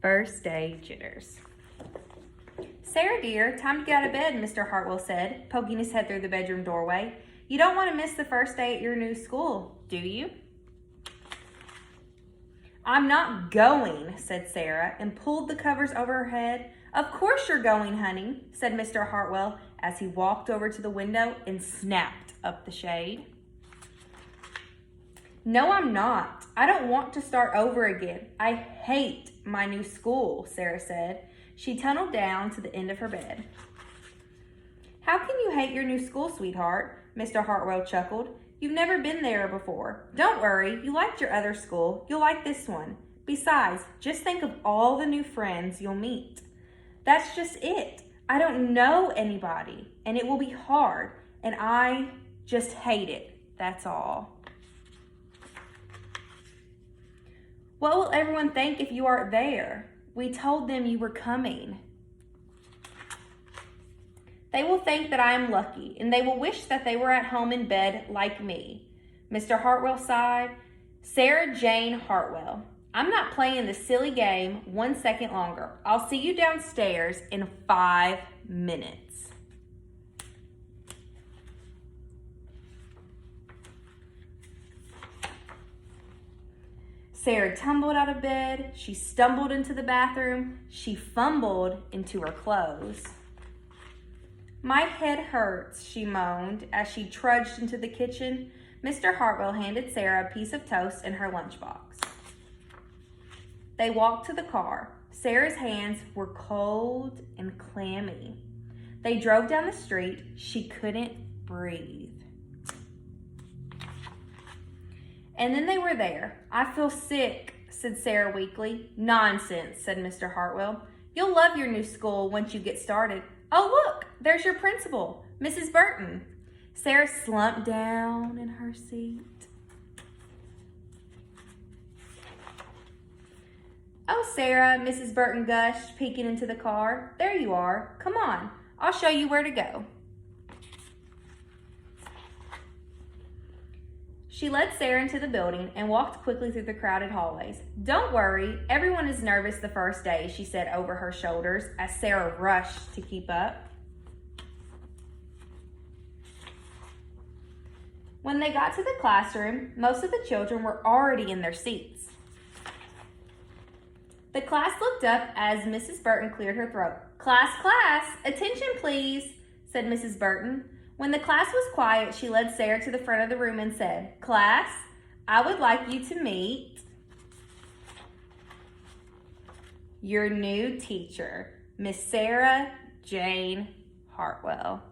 First day jitters. Sarah dear, time to get out of bed, Mr. Hartwell said, poking his head through the bedroom doorway. You don't want to miss the first day at your new school, do you? I'm not going, said Sarah, and pulled the covers over her head. Of course you're going, honey, said Mr. Hartwell as he walked over to the window and snapped up the shade. No, I'm not. I don't want to start over again. I hate my new school, Sarah said. She tunneled down to the end of her bed. How can you hate your new school, sweetheart? Mr. Hartwell chuckled. You've never been there before. Don't worry, you liked your other school. You'll like this one. Besides, just think of all the new friends you'll meet. That's just it. I don't know anybody, and it will be hard, and I just hate it. That's all. What will everyone think if you aren't there? We told them you were coming. They will think that I am lucky, and they will wish that they were at home in bed like me. Mr. Hartwell sighed. Sarah Jane Hartwell. I'm not playing this silly game 1 second longer. I'll see you downstairs in 5 minutes. Sarah tumbled out of bed. She stumbled into the bathroom. She fumbled into her clothes. My head hurts, she moaned as she trudged into the kitchen. Mr. Hartwell handed Sarah a piece of toast in her lunchbox. They walked to the car. Sarah's hands were cold and clammy. They drove down the street. She couldn't breathe. And then they were there. I feel sick, said Sarah weakly. Nonsense, said Mr. Hartwell. You'll love your new school once you get started. Oh, look, there's your principal, Mrs. Burton. Sarah slumped down in her seat. Oh, Sarah, Mrs. Burton gushed, peeking into the car. There you are. Come on, I'll show you where to go. She led Sarah into the building and walked quickly through the crowded hallways. Don't worry, everyone is nervous the first day, she said over her shoulders as Sarah rushed to keep up. When they got to the classroom, most of the children were already in their seats. The class looked up as Mrs. Burton cleared her throat. Class, attention please, said Mrs. Burton. When the class was quiet, she led Sarah to the front of the room and said, Class, I would like you to meet your new teacher, Miss Sarah Jane Hartwell.